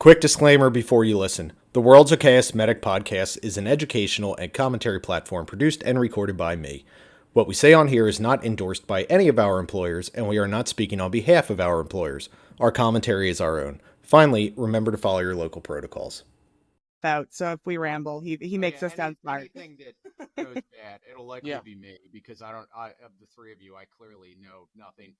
Quick disclaimer before you listen. The World's Okayest Medic Podcast is an educational and commentary platform produced and recorded by me. What we say on here is not endorsed by any of our employers, and we are not speaking on behalf of our employers. Our commentary is our own. Finally, remember to follow your local protocols. So if we ramble, he makes us sound smart. Anything that goes bad, it'll likely be me, because I of the three of you, I clearly know nothing.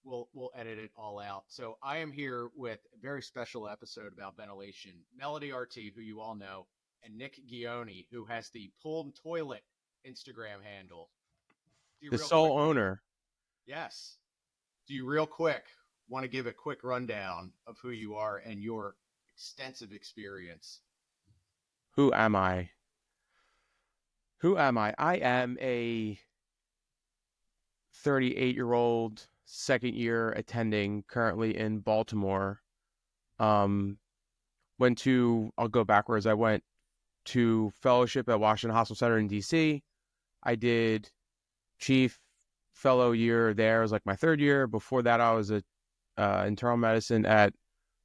We'll edit it all out. So I am here with a very special episode about ventilation. Melody RT, who you all know, and Nick Gioni, who has the Pulled Toilet Instagram handle. The sole owner. Yes. Do you real quick want to give a quick rundown of who you are and your extensive experience? Who am I? I am a 38-year-old second year attending currently in Baltimore. I'll go backwards. I went to fellowship at Washington Hospital Center in DC. I did chief fellow year there. It was like my third year. Before that, I was a internal medicine at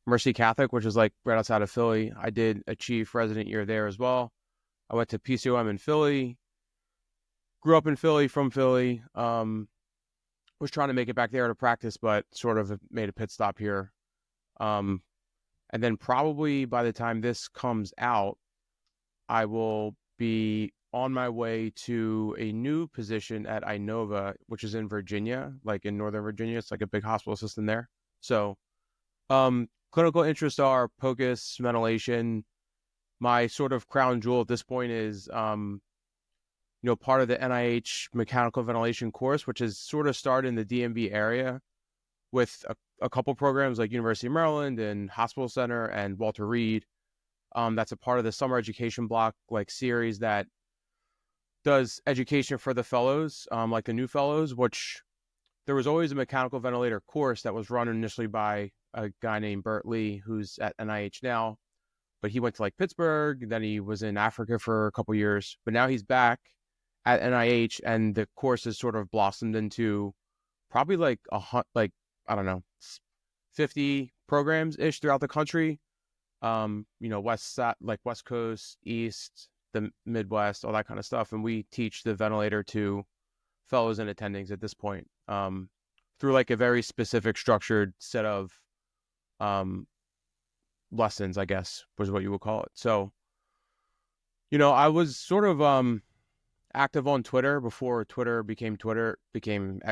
Mercy Catholic, which is like right outside of Philly. I did a chief resident year there as well. I went to PCOM in Philly. Grew up in Philly, from Philly. Was trying to make it back there to practice, but sort of made a pit stop here. And then probably by the time this comes out, I will be on my way to a new position at Inova, which is in Virginia, like in Northern Virginia. It's like a big hospital system there. So clinical interests are POCUS, ventilation. My sort of crown jewel at this point is part of the NIH mechanical ventilation course, which is sort of started in the DMV area with a couple programs like University of Maryland and Hospital Center and Walter Reed. That's a part of the summer education block like series that does education for the fellows, like the new fellows, which there was always a mechanical ventilator course that was run initially by a guy named Bert Lee, who's at NIH now, but he went to like Pittsburgh, then he was in Africa for a couple years, but now he's back at NIH, and the course has sort of blossomed into probably like 50 programs ish throughout the country. West Coast, East, the Midwest, all that kind of stuff. And we teach the ventilator to fellows and attendings at this point, through like a very specific structured set of lessons, I guess, was what you would call it. So, I was sort of active on Twitter before Twitter became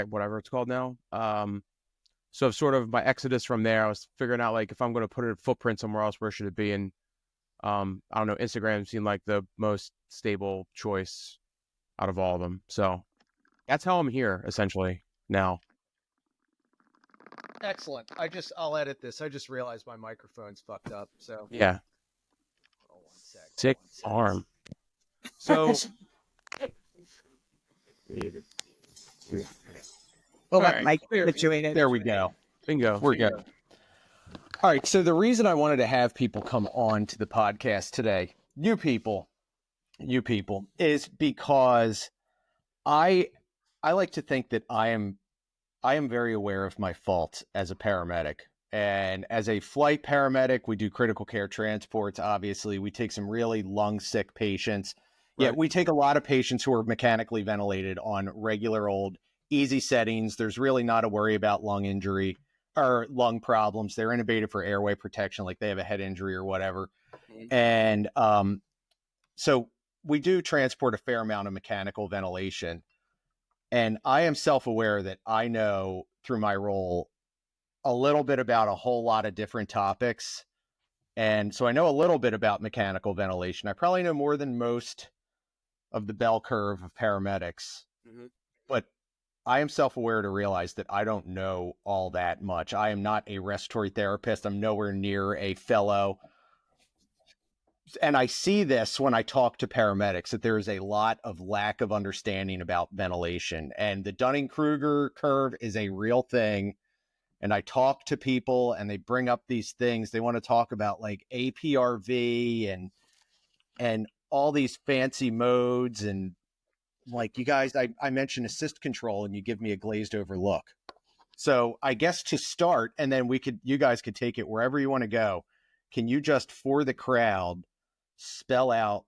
whatever it's called now. So sort of my exodus from there, I was figuring out like if I'm going to put a footprint somewhere else, where should it be? And I don't know, Instagram seemed like the most stable choice out of all of them. So that's how I'm here essentially now. Excellent. I'll edit this. I just realized my microphone's fucked up. So yeah. Hold on one sec. Sick arm. So Well, right. Mike situated. There we go. Bingo. We're good. All right. So the reason I wanted to have people come on to the podcast today, you people, is because I like to think that I am very aware of my faults as a paramedic. And as a flight paramedic, we do critical care transports. Obviously, we take some really lung sick patients. Right. Yeah, we take a lot of patients who are mechanically ventilated on regular old easy settings. There's really not a worry about lung injury or lung problems. They're intubated for airway protection, like they have a head injury or whatever. Mm-hmm. And so we do transport a fair amount of mechanical ventilation. And I am self-aware that I know through my role a little bit about a whole lot of different topics. And so I know a little bit about mechanical ventilation. I probably know more than most of the bell curve of paramedics. Mm-hmm. But I am self-aware to realize that I don't know all that much. I am not a respiratory therapist. I'm nowhere near a fellow. And I see this when I talk to paramedics, that there is a lot of lack of understanding about ventilation. And the Dunning-Kruger curve is a real thing. And I talk to people and they bring up these things. They want to talk about like APRV and all these fancy modes. And like, you guys, I mentioned assist control and you give me a glazed over look. So I guess to start, and then you guys could take it wherever you want to go. Can you just, for the crowd, spell out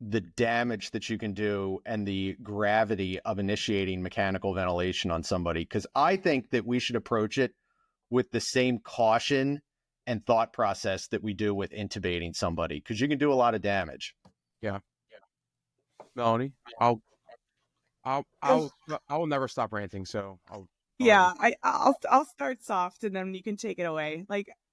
the damage that you can do and the gravity of initiating mechanical ventilation on somebody? Because I think that we should approach it with the same caution and thought process that we do with intubating somebody, because you can do a lot of damage. Yeah. Melanie, I will never stop ranting. So I'll Yeah, I'll start soft and then you can take it away.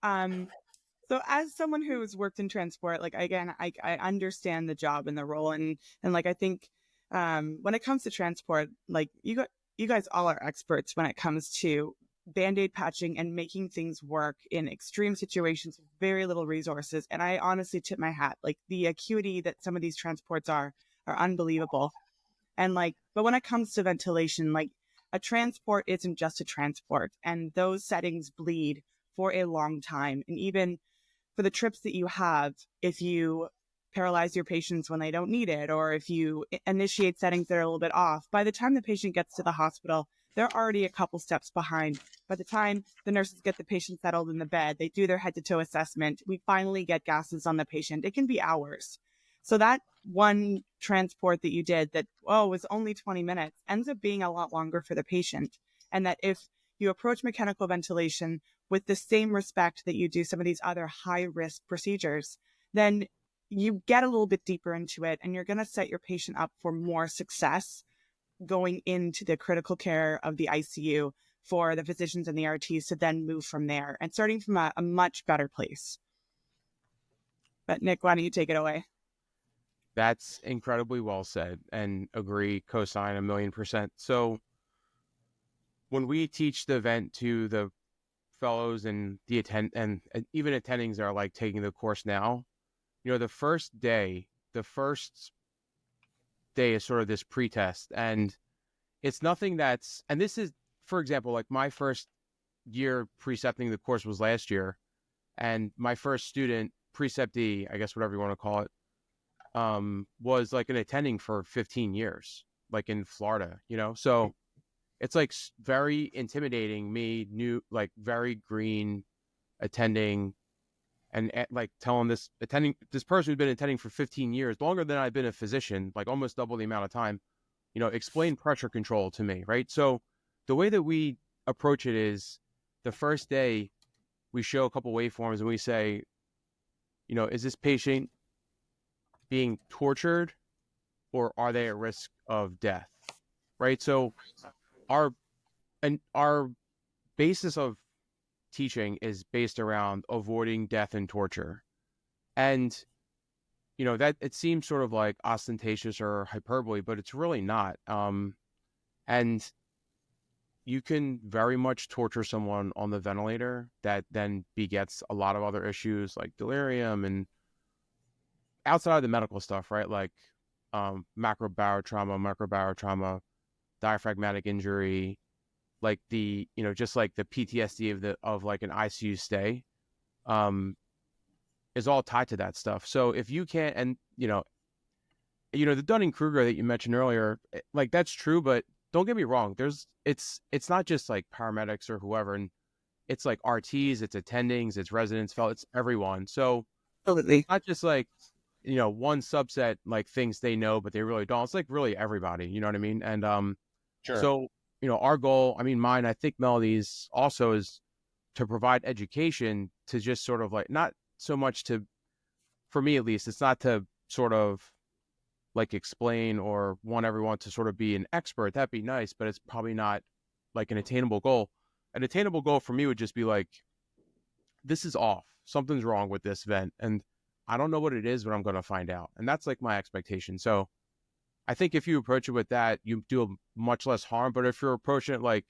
So as someone who's worked in transport, like again, I understand the job and the role, and like I think when it comes to transport, like you guys all are experts when it comes to Band-Aid patching and making things work in extreme situations with very little resources. And I honestly tip my hat. Like the acuity that some of these transports are unbelievable. And but when it comes to ventilation, like a transport isn't just a transport, and those settings bleed for a long time. And even for the trips that you have, if you paralyze your patients when they don't need it, or if you initiate settings that are a little bit off, by the time the patient gets to the hospital, they're already a couple steps behind. By the time the nurses get the patient settled in the bed, they do their head-to-toe assessment, we finally get gases on the patient. It can be hours. So that one transport that you did that, was only 20 minutes ends up being a lot longer for the patient. And that if you approach mechanical ventilation with the same respect that you do some of these other high-risk procedures, then you get a little bit deeper into it and you're going to set your patient up for more success going into the critical care of the ICU for the physicians and the RTs to then move from there and starting from a much better place. But Nick, why don't you take it away? That's incredibly well said, and agree, cosign 1,000,000%. So when we teach the event to the fellows and the and even attendings that are like taking the course now, the first day is sort of this pre-test, and it's nothing that's, and this is, for example, like my first year precepting the course was last year, and my first student, preceptee, I guess whatever you want to call it, was like an attending for 15 years, like in Florida, so it's like very intimidating, me, new, like very green attending, and like telling this person who's been attending for 15 years, longer than I've been a physician, like almost double the amount of time, explain pressure control to me, right? So the way that we approach it is the first day we show a couple waveforms and we say, is this patient being tortured or are they at risk of death, right? So our basis of teaching is based around avoiding death and torture. And, that it seems sort of like ostentatious or hyperbole, but it's really not. And you can very much torture someone on the ventilator that then begets a lot of other issues like delirium and outside of the medical stuff, right? Like microbarotrauma, diaphragmatic injury, like just like the PTSD of like an ICU stay, is all tied to that stuff. So if you can't, and the Dunning-Kruger that you mentioned earlier, like that's true, but don't get me wrong. It's not just like paramedics or whoever, and it's like RTs, it's attendings, it's residents, it's everyone. So Absolutely. not just like, one subset, like things they know, but they really don't. It's like really everybody, you know what I mean? And, Sure. So, our goal, mine, I think Melody's also is to provide education to just sort of like, not so much to, for me at least, it's not to sort of like explain or want everyone to sort of be an expert. That'd be nice, but it's probably not like an attainable goal. An attainable goal for me would just be like, this is off. Something's wrong with this vent. And I don't know what it is, but I'm going to find out. And that's like my expectation. So I think if you approach it with that, you do much less harm. But if you're approaching it like,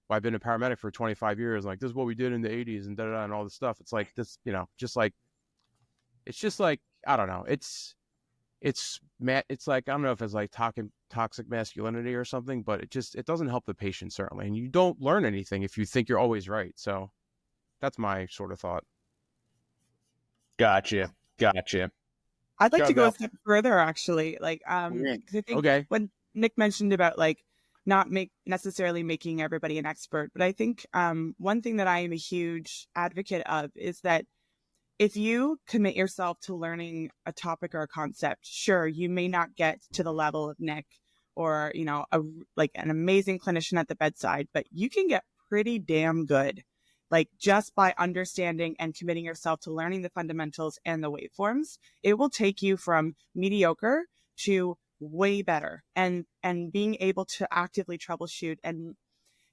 well, I've been a paramedic for 25 years, like this is what we did in the 80s and da-da-da and all this stuff. It's like this, just like, it's just like, I don't know. It's like, I don't know if it's like toxic masculinity or something, but it doesn't help the patient certainly. And you don't learn anything if you think you're always right. So that's my sort of thought. Gotcha. I'd like Go, to go Mel. a step further, actually. 'Cause I think Okay. when Nick mentioned about like not necessarily making everybody an expert. But I think one thing that I am a huge advocate of is that if you commit yourself to learning a topic or a concept, sure, you may not get to the level of Nick or, you know, like an amazing clinician at the bedside, but you can get pretty damn good, like just by understanding and committing yourself to learning the fundamentals and the waveforms. It will take you from mediocre to way better, and being able to actively troubleshoot and,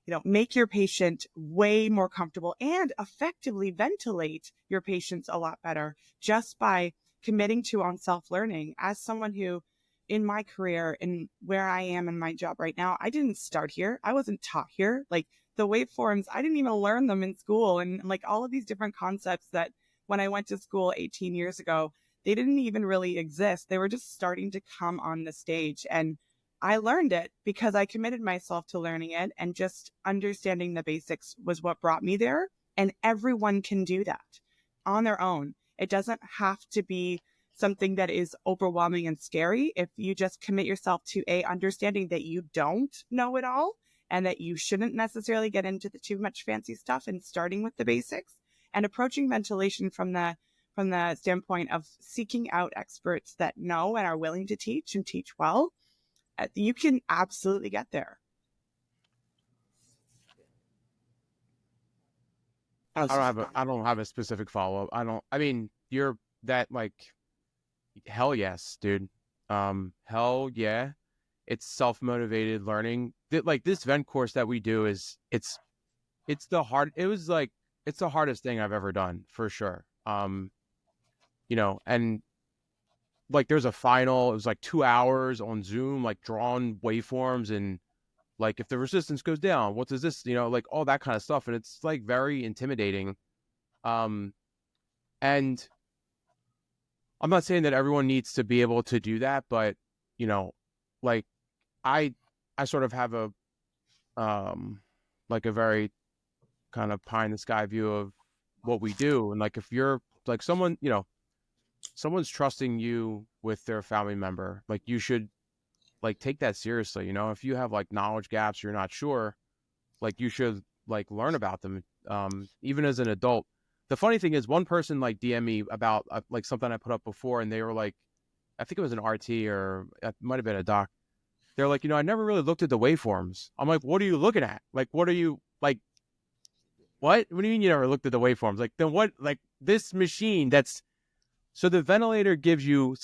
you know, make your patient way more comfortable and effectively ventilate your patients a lot better just by committing to on self-learning. As someone who, in my career and where I am in my job right now, I didn't start here. I wasn't taught here. Like the waveforms, I didn't even learn them in school. And like all of these different concepts that when I went to school 18 years ago, they didn't even really exist. They were just starting to come on the stage. And I learned it because I committed myself to learning it, and just understanding the basics was what brought me there. And everyone can do that on their own. It doesn't have to be something that is overwhelming and scary. If you just commit yourself to understanding that you don't know it all and that you shouldn't necessarily get into the too much fancy stuff, and starting with the basics and approaching ventilation from the standpoint of seeking out experts that know and are willing to teach and teach well, you can absolutely get there. I don't have a specific follow-up. I mean, you're that, like, hell yes, dude. Hell yeah. It's self-motivated learning. Like this vent course that we do it's the hardest thing I've ever done, for sure. You know, and like there's a final, it was like 2 hours on Zoom, like drawn waveforms, and like if the resistance goes down, what does this, you know, like all that kind of stuff. And it's like very intimidating. And I'm not saying that everyone needs to be able to do that, but you know, like I sort of have a like a very kind of pie in the sky view of what we do. And like if you're like someone, you know, someone's trusting you with their family member, like you should like take that seriously. You know, if you have like knowledge gaps, you're not sure, like you should like learn about them. Even as an adult. The funny thing is, one person like DM me about like something I put up before, and they were like, I think it was an RT or it might have been a doc. They're like, you know, I never really looked at the waveforms. I'm like, what are you looking at? Like, what are you like? What do you mean you never looked at the waveforms? Like, then what? Like this machine that's so the ventilator gives you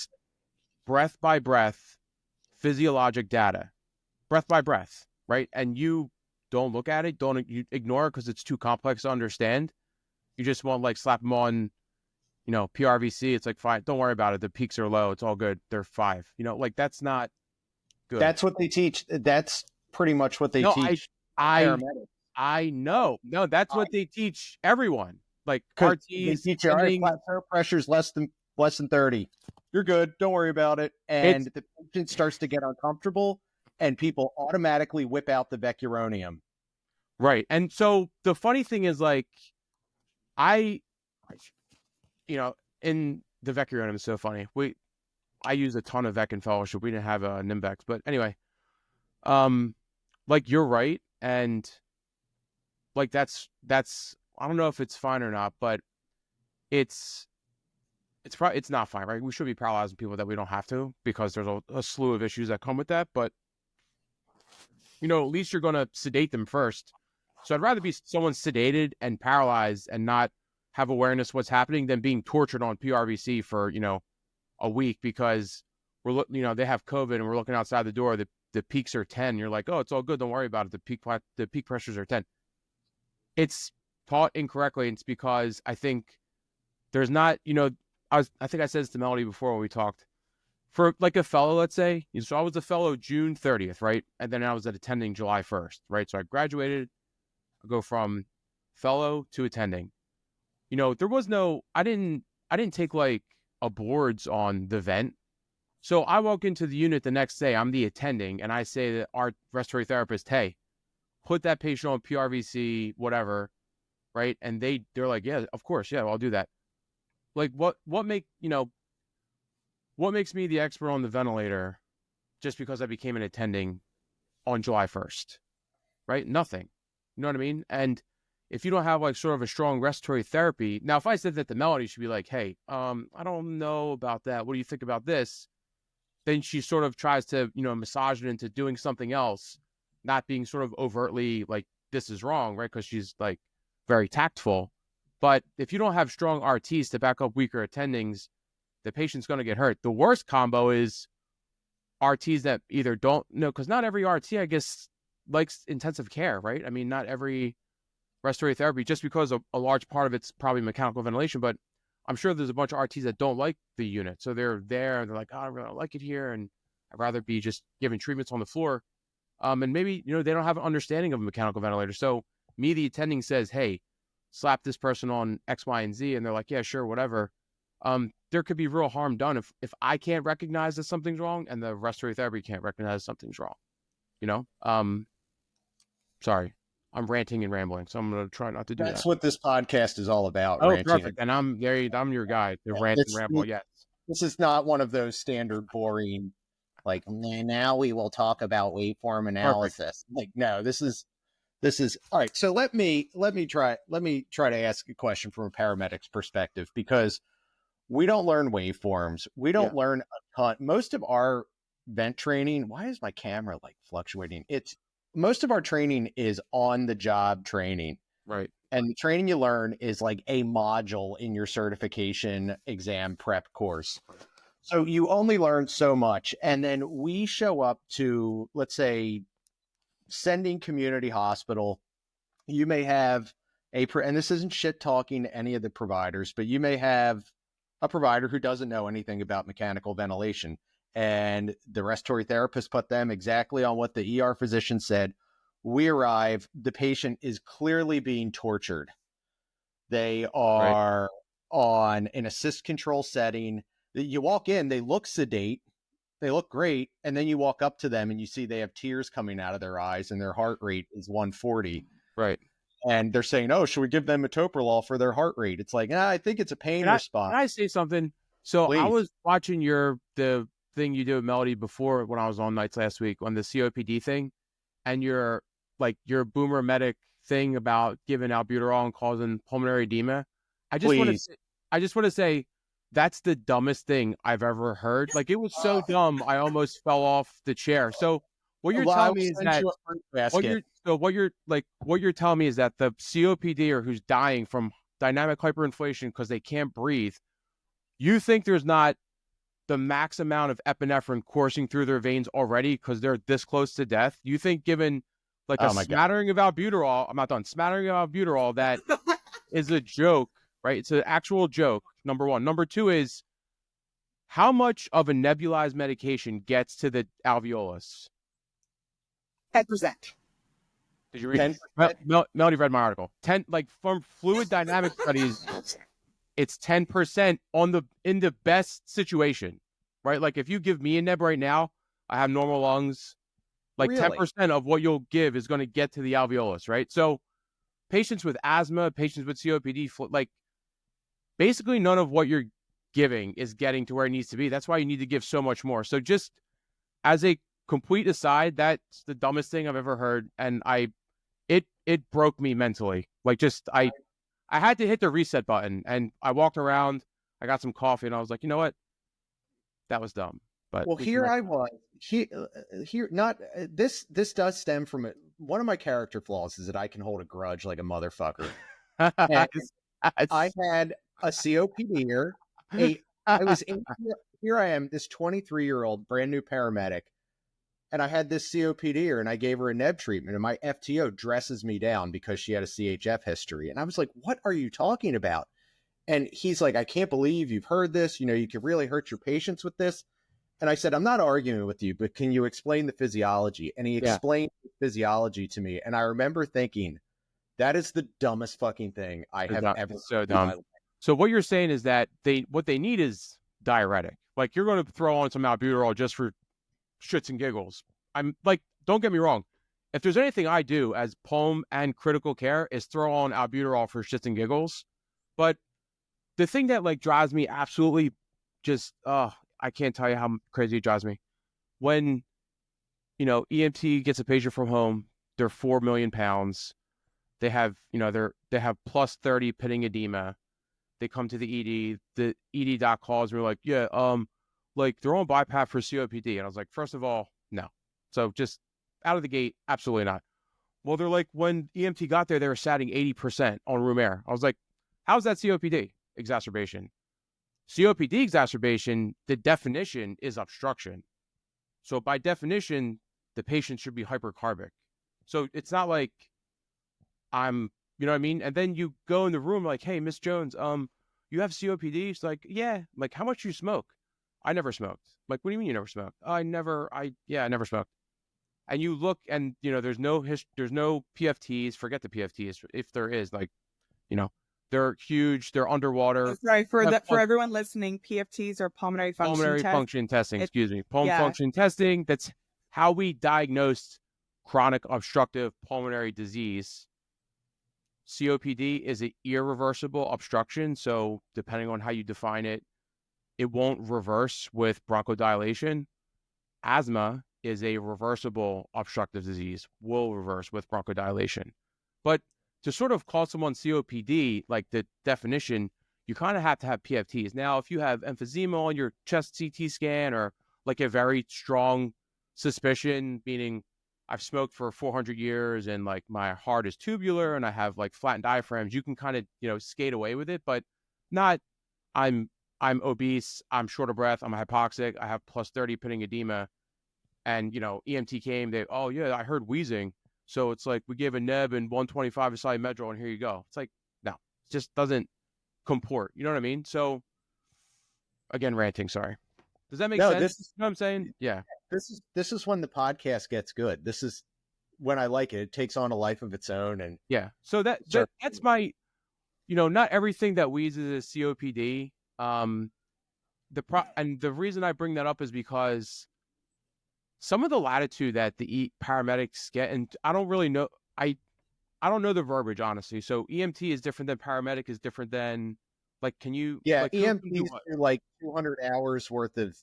breath by breath physiologic data, breath by breath, right? And you don't look at it, you ignore it because it's too complex to understand. You just want like slap them on, you know, PRVC. It's like, fine, don't worry about it. The peaks are low. It's all good. They're 5. You know, like that's not good. That's what they teach. That's pretty much what they teach. I know. No, that's what they teach everyone. Like RTs. They teach you, all right, plateau pressure's less than 30. You're good. Don't worry about it. And the patient starts to get uncomfortable, and people automatically whip out the vecuronium. Right. And so the funny thing is, like, you know, in the vecuronium is so funny. I use a ton of vec in fellowship. We didn't have a Nimbex, but anyway, like you're right. And like, that's, I don't know if it's fine or not, but it's not fine, right? We should be paralyzing people that we don't have to, because there's a slew of issues that come with that. But, you know, at least you're going to sedate them first. So I'd rather be someone sedated and paralyzed and not have awareness what's happening than being tortured on PRVC for, you know, a week because you know, they have COVID and we're looking outside the door. The peaks are 10. You're like, oh, it's all good. Don't worry about it. The peak pressures are 10. It's taught incorrectly. And it's because I think there's not, you know, I think I said this to Melody before when we talked. For like a fellow, let's say, so I was a fellow June 30th, right? And then I was attending July 1st, right? So I graduated. I go from fellow to attending. You know, there was no, I didn't take like a boards on the vent. So I walk into the unit the next day, I'm the attending, and I say to our respiratory therapist, hey, put that patient on PRVC, whatever, right? And they're like, yeah, of course, yeah, I'll do that. Like what makes me the expert on the ventilator just because I became an attending on July 1st, right? Nothing. You know what I mean? And if you don't have like sort of a strong respiratory therapy, now if I said that the Melody should be like, hey, I don't know about that. What do you think about this? Then she sort of tries to, massage it into doing something else, not being sort of overtly like, this is wrong, right? Because she's like very tactful. But if you don't have strong RTs to back up weaker attendings, the patient's going to get hurt. The worst combo is RTs that either don't know, because not every RT, I guess, likes intensive care, right? I mean, not every respiratory therapy, just because a large part of it's probably mechanical ventilation, but I'm sure there's a bunch of RTs that don't like the unit. So they're there and they're like, oh, I really don't like it here. And I'd rather be just giving treatments on the floor. And maybe, they don't have an understanding of a mechanical ventilator. So me, the attending, says, hey, slap this person on X, Y, and Z. And they're like, yeah, sure, whatever. There could be real harm done if I can't recognize that something's wrong and the respiratory therapy can't recognize something's wrong. Sorry, I'm ranting and rambling, so I'm going to try not to do That's that. what this podcast is all about. Oh, ranting perfect. And I'm your guy, the rant and ramble. Yes. This is not one of those standard boring, like, now we will talk about waveform analysis. Perfect. Like, no, this is all right. So let me try to ask a question from a paramedic's perspective, because we don't learn waveforms. We don't learn a ton. Most of our vent training, why is my camera like fluctuating? Most of our training is on the job training. Right. And the training you learn is like a module in your certification exam prep course. So you only learn so much. And then we show up to, let's say, Sending Community Hospital. You may have and this isn't shit talking to any of the providers, but you may have a provider who doesn't know anything about mechanical ventilation. And the respiratory therapist put them exactly on what the ER physician said. We arrive, the patient is clearly being tortured. They are on an assist control setting. You walk in, they look sedate, they look great, and then you walk up to them and you see they have tears coming out of their eyes and their heart rate is 140. Right. And they're saying, oh, should we give them metoprolol for their heart rate? It's like, I think it's a pain response. Can I say something? So Please. I was watching the thing you did with Melody before when I was on nights last week on the COPD thing, and your boomer medic thing about giving albuterol and causing pulmonary edema. I just want to say that's the dumbest thing I've ever heard. Like, it was so dumb, I almost fell off the chair. So what you're telling me is that what you're telling me is that the COPDer who's dying from dynamic hyperinflation because they can't breathe, you think there's not the max amount of epinephrine coursing through their veins already because they're this close to death? You think given like a smattering of albuterol, I'm not done, smattering of albuterol, that is a joke, right? It's an actual joke, number one. Number two is, how much of a nebulized medication gets to the alveolus? 10%. Did you read? Melody read my article. 10, like from fluid dynamic studies, it's 10% in the best situation, right? Like if you give me a neb right now, I have normal lungs. Like really? 10% of what you'll give is going to get to the alveolus, right? So patients with asthma, patients with COPD, like basically none of what you're giving is getting to where it needs to be. That's why you need to give so much more. So just as a complete aside, that's the dumbest thing I've ever heard. And it broke me mentally. Like I had to hit the reset button, and I walked around, I got some coffee, and I was like, you know what? That was dumb. But well, here I was. This does stem from it. One of my character flaws is that I can hold a grudge like a motherfucker. I had a COPD. Here I am, this 23-year-old brand new paramedic, and I had this COPD and I gave her a neb treatment, and my FTO dresses me down because she had a CHF history. And I was like, what are you talking about? And he's like, I can't believe you've heard this. You could really hurt your patients with this. And I said, I'm not arguing with you, but can you explain the physiology? And he explained the physiology to me. And I remember thinking, that is the dumbest fucking thing I have ever. So dumb. So what you're saying is that what they need is diuretic. Like, you're going to throw on some albuterol just for shits and giggles. I'm like, don't get me wrong. If there's anything I do as pulm and critical care is throw on albuterol for shits and giggles. But the thing that like drives me absolutely just, I can't tell you how crazy it drives me. When EMT gets a patient from home. They're 4 million pounds. They have, they have plus 30 pitting edema. They come to the ED. The ED doc calls and we're like, yeah, like they're on BiPAP for COPD. And I was like, first of all, no. So just out of the gate, absolutely not. Well, they're like, when EMT got there, they were satting 80% on room air. I was like, how's that COPD exacerbation? COPD exacerbation, the definition is obstruction. So by definition, the patient should be hypercarbic. So it's not like you know what I mean? And then you go in the room like, hey, Miss Jones, you have COPD? She's like, yeah. I'm like, how much do you smoke? I never smoked. I'm like, what do you mean you never smoked? I never smoked. And you look and, there's no PFTs, forget the PFTs. If there is, like, they're huge, they're underwater. Oh, sorry, for everyone listening, PFTs are pulmonary function testing, excuse me. Function testing, that's how we diagnose chronic obstructive pulmonary disease. COPD is an irreversible obstruction, so depending on how you define it, it won't reverse with bronchodilation. Asthma is a reversible obstructive disease, will reverse with bronchodilation. But to sort of call someone COPD, like the definition, you kind of have to have PFTs. Now, if you have emphysema on your chest CT scan or like a very strong suspicion, meaning I've smoked for 400 years and like my heart is tubular and I have like flattened diaphragms, you can kind of, skate away with it, but not, I'm obese, I'm short of breath, I'm hypoxic, I have plus 30 pitting edema. And, EMT came, oh yeah, I heard wheezing. So it's like, we gave a neb and 125 acylmedrol and here you go. It's like, no, it just doesn't comport. You know what I mean? So again, ranting, sorry. Does that make sense? You know what I'm saying? Yeah. This is when the podcast gets good. This is when I like it. It takes on a life of its own. And yeah. So that's my, not everything that wheezes is COPD. And the reason I bring that up is because some of the latitude that the paramedics get, and I don't really know, I don't know the verbiage, honestly. So EMT is different than paramedic is different than, like, can you? Yeah, like, EMTs do like 200 hours worth of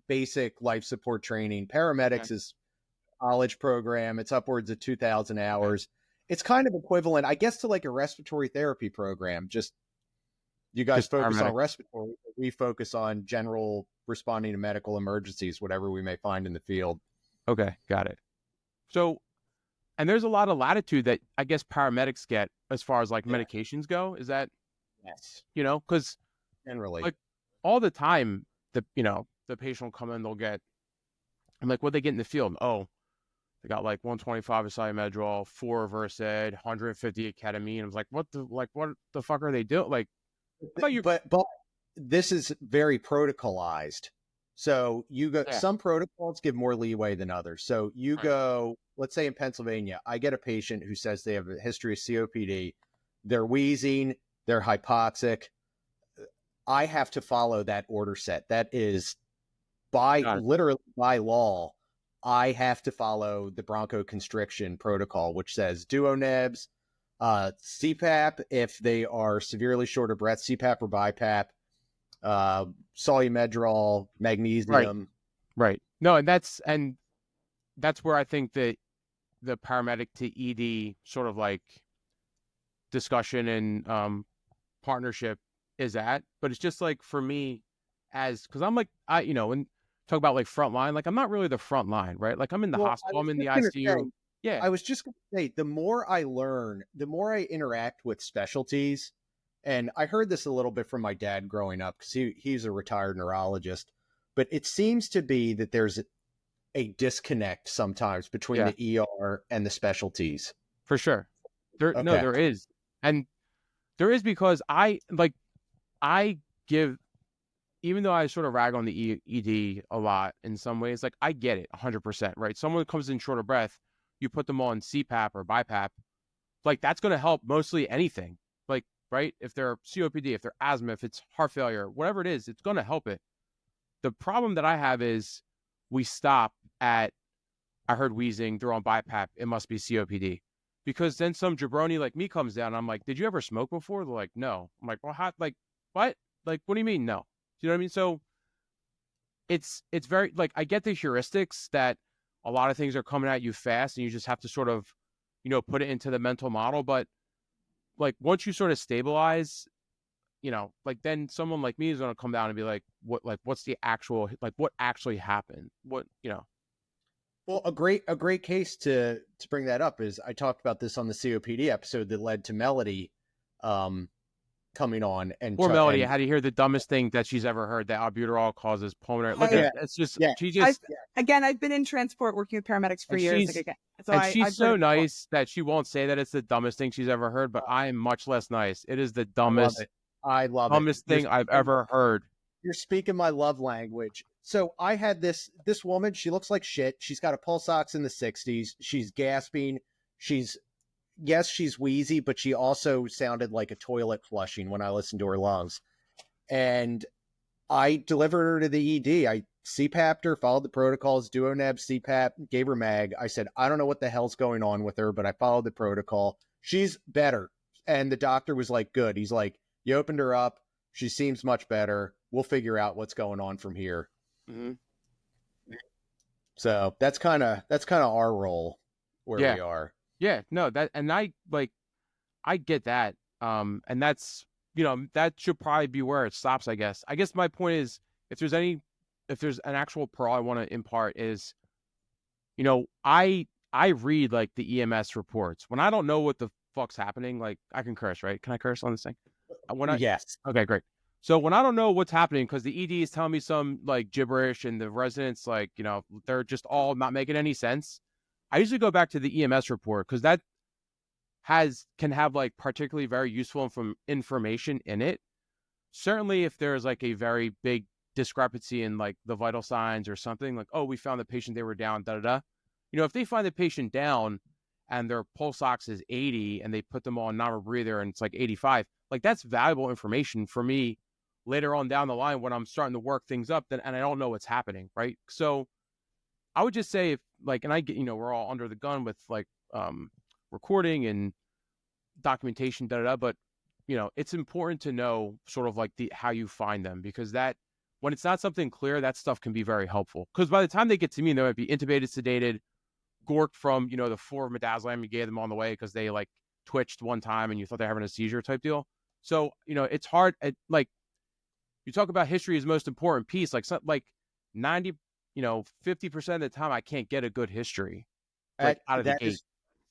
basic life support training. Paramedics is a college program. It's upwards of 2,000 hours. It's kind of equivalent, I guess, to like a respiratory therapy program. Just you guys focus on respiratory. We focus on general responding to medical emergencies, whatever we may find in the field. Okay, got it. So, and there's a lot of latitude that I guess paramedics get as far as like medications go. Is that? Yes. Because generally, like all the time, the patient will come in, they'll get, I'm like, what they get in the field? Oh, they got like 125 acylmedrol, 4 Versed, 150 ketamine. I was like, what the fuck are they doing? Like, but this is very protocolized. So you go, some protocols give more leeway than others. So you go, let's say in Pennsylvania, I get a patient who says they have a history of COPD. They're wheezing, they're hypoxic. I have to follow that order set. That is literally by law. I have to follow the bronchoconstriction protocol, which says duonebs, CPAP if they are severely short of breath, CPAP or BiPAP, solumedrol, magnesium. Right. No, and that's where I think that the paramedic to ED sort of like discussion and partnership is at. But it's just like for me, because I'm like, when talk about like front line, like I'm not really the front line, right? Like I'm in the hospital, I'm in the ICU. Yeah. I was just going to say, the more I learn, the more I interact with specialties. And I heard this a little bit from my dad growing up because he's a retired neurologist. But it seems to be that there's a disconnect sometimes between the ER and the specialties. For sure. No, there is. And there is because I give, even though I sort of rag on the ED a lot in some ways, like I get it 100%, right? Someone comes in short of breath, you put them on CPAP or BiPAP, like that's going to help mostly anything. Like, right? If they're COPD, if they're asthma, if it's heart failure, whatever it is, it's going to help it. The problem that I have is we stop at, I heard wheezing, they're on BiPAP, it must be COPD. Because then some jabroni like me comes down, and I'm like, did you ever smoke before? They're like, no. I'm like, well, how, like, what? Like, what do you mean, no? You know what I mean? So it's very, like, I get the heuristics that a lot of things are coming at you fast and you just have to sort of, put it into the mental model. But like once you sort of stabilize, like then someone like me is going to come down and be like, what's the actual, like what actually happened? Well, a great case to bring that up is I talked about this on the COPD episode that led to Melody coming on and Poor Melody, I had to hear the dumbest thing that she's ever heard, that albuterol causes pulmonary. Look at it's just she just I've been in transport working with paramedics for years. She's so nice that she won't say that it's the dumbest thing she's ever heard, but I am much less nice. It is the dumbest I love dumbest thing I've ever heard. You're speaking my love language. So I had this woman, she looks like shit. She's got a pulse ox in the 60s. She's gasping. She's wheezy, but she also sounded like a toilet flushing when I listened to her lungs. And I delivered her to the ED. I CPAP'd her, followed the protocols, duoneb, CPAP, gave her mag. I said, I don't know what the hell's going on with her, but I followed the protocol. She's better. And the doctor was like, good. He's like, you opened her up. She seems much better. We'll figure out what's going on from here. Mm-hmm. So that's kind of our role where we are. Yeah, no, I get that. And that's, that should probably be where it stops, I guess. I guess my point is, if there's an actual pearl I want to impart is, I read like the EMS reports when I don't know what the fuck's happening. Like I can curse, right? Can I curse on this thing? Yes. Okay, great. So when I don't know what's happening, because the ED is telling me some like gibberish and the residents, like, they're just all not making any sense, I usually go back to the EMS report, because that can have like particularly very useful information in it. Certainly if there's like a very big discrepancy in like the vital signs or something, like, oh, we found the patient, they were down, if they find the patient down and their pulse ox is 80 and they put them on non-rebreather and it's like 85, like that's valuable information for me later on down the line when I'm starting to work things up and I don't know what's happening, right? So I would just say, if like, and I get, we're all under the gun with like recording and documentation, but it's important to know sort of like how you find them, because that, when it's not something clear, that stuff can be very helpful. Because by the time they get to me, they might be intubated, sedated, gorked from, the 4 midazolam you gave them on the way because they like twitched one time and you thought they're having a seizure type deal. So, it's hard. Like you talk about history is the most important piece, like 90, 50% of the time I can't get a good history out of the gate.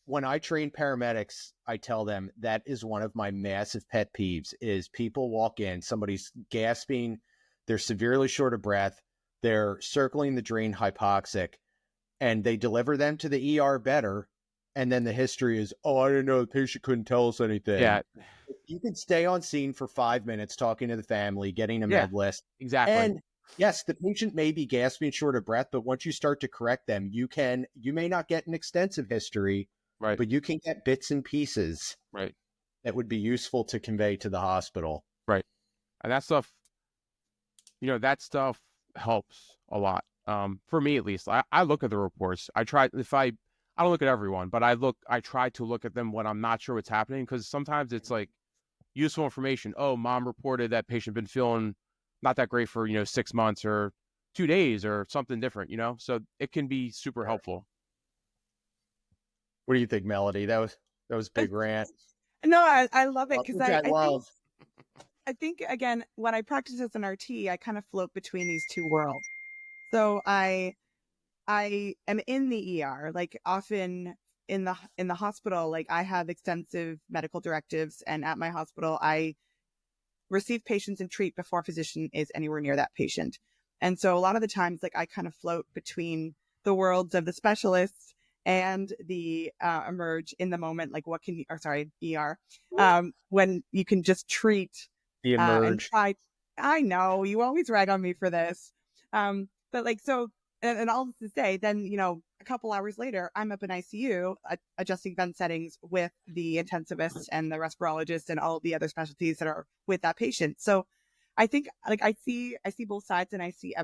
When I train paramedics, I tell them that is one of my massive pet peeves is people walk in, somebody's gasping, they're severely short of breath, they're circling the drain hypoxic, and they deliver them to the ER better. And then the history is, oh, I didn't know the patient couldn't tell us anything. Yeah. You can stay on scene for 5 minutes talking to the family, getting a med list. Exactly. And yes, the patient may be gasping short of breath, but once you start to correct them, you may not get an extensive history, right? But you can get bits and pieces, right, that would be useful to convey to the hospital. Right. And that stuff, that stuff helps a lot. For me, at least, I look at the reports. I don't look at everyone, but I try to look at them when I'm not sure what's happening, because sometimes it's like useful information. Oh, mom reported that patient been feeling not that great for, 6 months or 2 days or something different, so it can be super helpful. What do you think, Melody? That was big rant. No, I love it, because I think, again, when I practice as an RT, I kind of float between these two worlds. So I am in the ER, like often in the hospital, like I have extensive medical directives, and at my hospital, I receive patients and treat before a physician is anywhere near that patient. And so a lot of the times, like I kind of float between the worlds of the specialists and the emerge in the moment, like ER, when you can just treat the emerge. And try. I know you always rag on me for this, but like so. And all this to say, then, a couple hours later, I'm up in ICU adjusting vent settings with the intensivist and the respirologist and all of the other specialties that are with that patient. So I think like I see both sides, and I see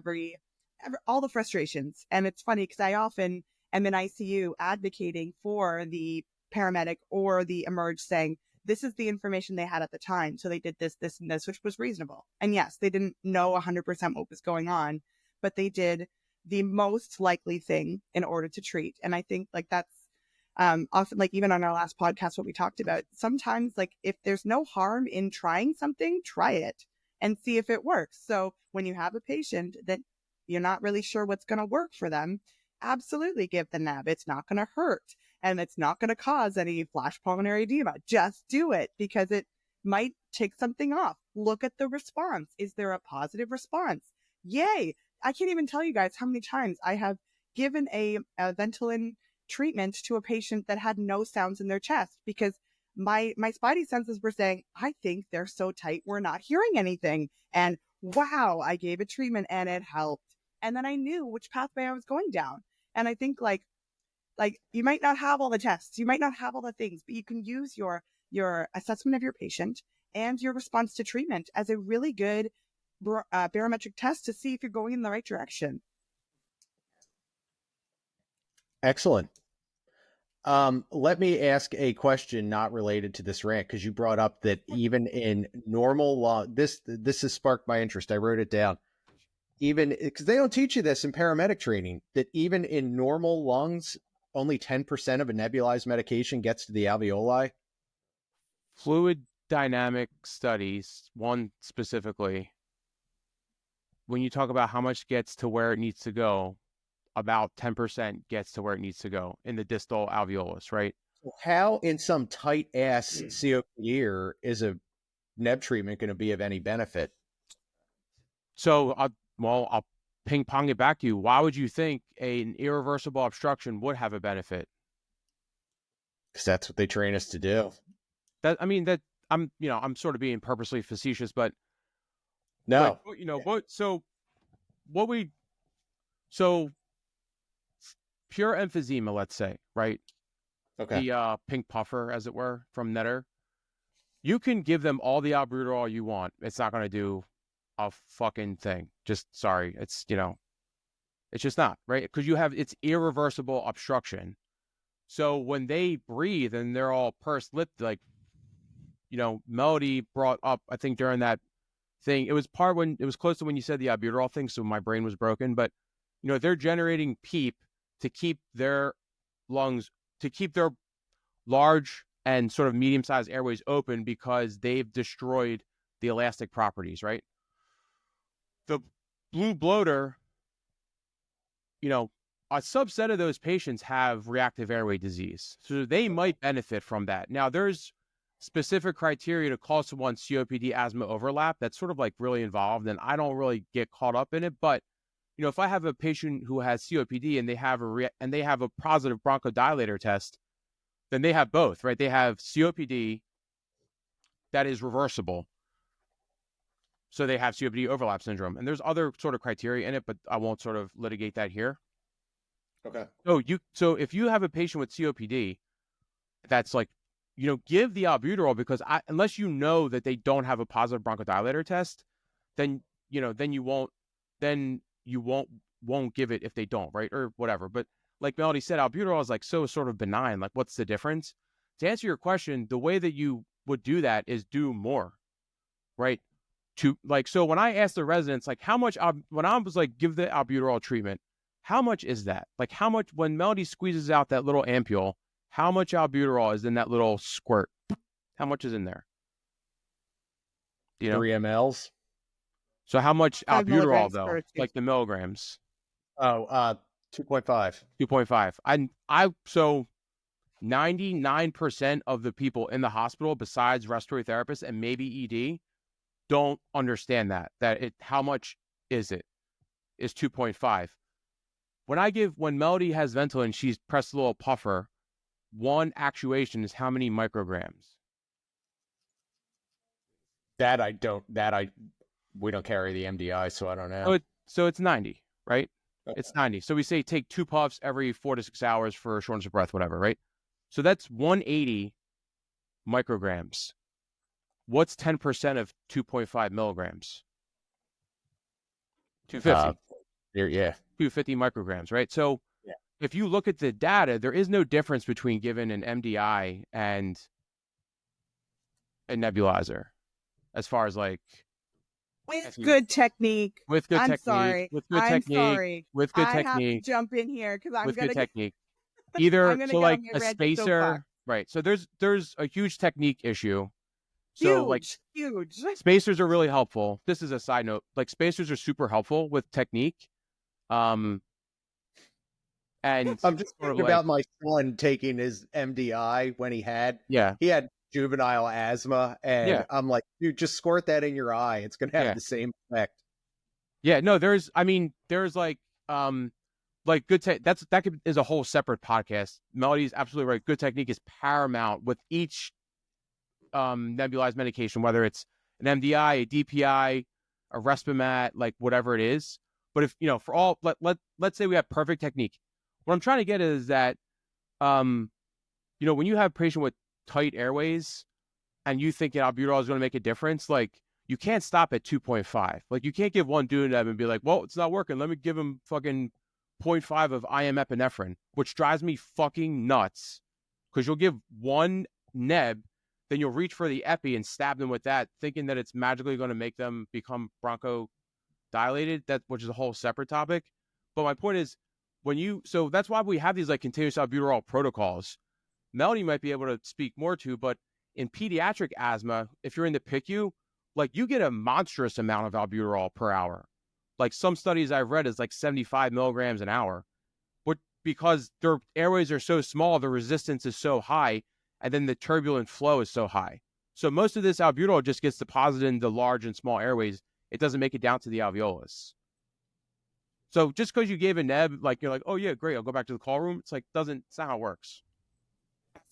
all the frustrations. And it's funny because I often am in ICU advocating for the paramedic or the emerge, saying, this is the information they had at the time. So they did this, and this, which was reasonable. And yes, they didn't know 100% what was going on, but they did the most likely thing in order to treat. And I think like that's often, like even on our last podcast, what we talked about, sometimes like if there's no harm in trying something, try it and see if it works. So when you have a patient that you're not really sure what's going to work for them, absolutely give the nab. It's not going to hurt and it's not going to cause any flash pulmonary edema. Just do it because it might take something off. Look at the response. Is there a positive response? Yay. I can't even tell you guys how many times I have given a Ventilator treatment to a patient that had no sounds in their chest because my spidey senses were saying, I think they're so tight, we're not hearing anything. And wow, I gave a treatment and it helped. And then I knew which pathway I was going down. And I think like you might not have all the tests, you might not have all the things, but you can use your assessment of your patient and your response to treatment as a really good barometric test to see if you're going in the right direction. Excellent. Let me ask a question not related to this rant, because you brought up that even in normal law, this has sparked my interest. I wrote it down. Even because they don't teach you this in paramedic training, that even in normal lungs, only 10% of a nebulized medication gets to the alveoli. Fluid dynamic studies, one specifically, when you talk about how much gets to where it needs to go, about 10% gets to where it needs to go in the distal alveolus, right? How in some tight ass COPD is a neb treatment going to be of any benefit? So I'll ping pong it back to you. Why would you think an irreversible obstruction would have a benefit? Because that's what they train us to do. I'm sort of being purposely facetious, but no, so pure emphysema, let's say, right? Okay. The pink puffer, as it were, from Netter. You can give them all the albuterol you want. It's not going to do a fucking thing. Just sorry. It's just not, right? Because it's irreversible obstruction. So when they breathe and they're all pursed lipped, like, Melody brought up, I think during that thing, it was close to when you said the albuterol thing. So my brain was broken, but they're generating PEEP to keep their lungs, to keep their large and sort of medium-sized airways open because they've destroyed the elastic properties, right? The blue bloater, a subset of those patients have reactive airway disease. So they might benefit from that. Now, there's specific criteria to call someone COPD asthma overlap that's sort of like really involved, and I don't really get caught up in it. But if I have a patient who has COPD and they have a positive bronchodilator test, then they have both, right? They have COPD that is reversible, so they have COPD overlap syndrome, and there's other sort of criteria in it, but I won't sort of litigate that here. Okay. So if you have a patient with COPD, that's like, give the albuterol, because unless you know that they don't have a positive bronchodilator test, then you won't give it if they don't, right? Or whatever. But like Melody said, albuterol is like so sort of benign. Like, what's the difference? To answer your question, the way that you would do that is do more, right? So when I asked the residents, like, how much, when I was like, give the albuterol treatment, how much is that? Like, how much, when Melody squeezes out that little ampule, how much albuterol is in that little squirt? How much is in there? 3 mLs. So how much albuterol though? Like the milligrams? 2.5. 2.5. So 99% of the people in the hospital, besides respiratory therapists and maybe ED, don't understand how much is it? Is 2.5. When Melody has Ventolin, she's pressed a little puffer. One actuation is how many micrograms? We don't carry the MDI, so I don't know. So it's 90, right? Okay. It's 90. So we say take 2 puffs every 4 to 6 hours for shortness of breath, whatever, right? So that's 180 micrograms. What's 10% of 2.5 milligrams? 250. 250 micrograms, right? So if you look at the data, there is no difference between giving an MDI and a nebulizer as far as like With good technique. With good I'm technique. sorry. With good I'm technique. sorry. With good I have to technique. jump in here because I'm With gonna good get, technique. I'm Either gonna so get like on my a rant soapbox. spacer, right? So there's a huge technique issue. So like Huge. spacers are really helpful. This is a side note. Like spacers are super helpful with technique. And I'm just sort of thinking like about my son taking his MDI when he had juvenile asthma, and Yeah. I'm like, dude, just squirt that in your eye. It's gonna have Yeah. the same effect. Yeah, no, there's like good that is a whole separate podcast. Melody's absolutely right. Good technique is paramount with each nebulized medication, whether it's an MDI, a DPI, a Respimat, like whatever it is. But if for all let's say we have perfect technique. What I'm trying to get is that when you have a patient with tight airways and you think albuterol is going to make a difference, like you can't stop at 2.5. Like you can't give one Dunab and be like, well, it's not working. Let me give him fucking 0.5 of IM epinephrine, which drives me fucking nuts. Because you'll give one neb, then you'll reach for the epi and stab them with that, thinking that it's magically going to make them become bronchodilated, which is a whole separate topic. But my point is, so that's why we have these like continuous albuterol protocols. Melanie might be able to speak more to, but in pediatric asthma, if you're in the PICU, like you get a monstrous amount of albuterol per hour. Like some studies I've read is like 75 milligrams an hour. But because their airways are so small, the resistance is so high, and then the turbulent flow is so high. So most of this albuterol just gets deposited in the large and small airways. It doesn't make it down to the alveolus. So just because you gave a neb, like you're like, oh yeah, great, I'll go back to the call room. It's like it's not how it works.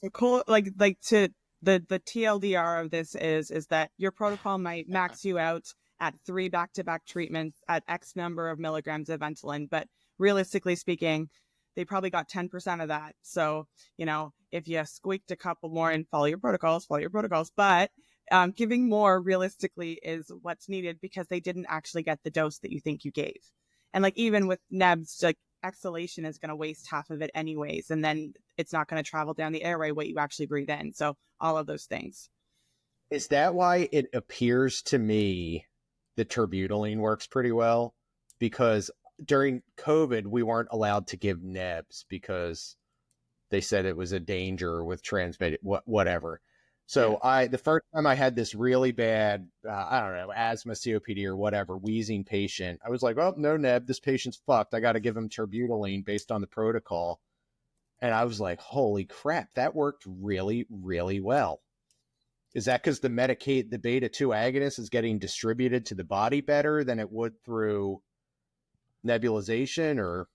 So cool. Like to the TLDR of this is that your protocol might max you out at 3 back-to-back treatments at X number of milligrams of Ventolin, but realistically speaking, they probably got 10% of that. So, if you squeaked a couple more and follow your protocols, but giving more realistically is what's needed because they didn't actually get the dose that you think you gave. And like even with nebs, like exhalation is going to waste half of it anyways, and then it's not going to travel down the airway what you actually breathe in. So all of those things. Is that why it appears to me that Terbutaline works pretty well? Because during COVID, we weren't allowed to give nebs because they said it was a danger with transmitted whatever. So the first time I had this really bad, I don't know, asthma, COPD or whatever, wheezing patient, I was like, oh, no neb, this patient's fucked. I got to give him Terbutaline based on the protocol. And I was like, holy crap, that worked really, really well. Is that because the beta-2 agonist is getting distributed to the body better than it would through nebulization, or?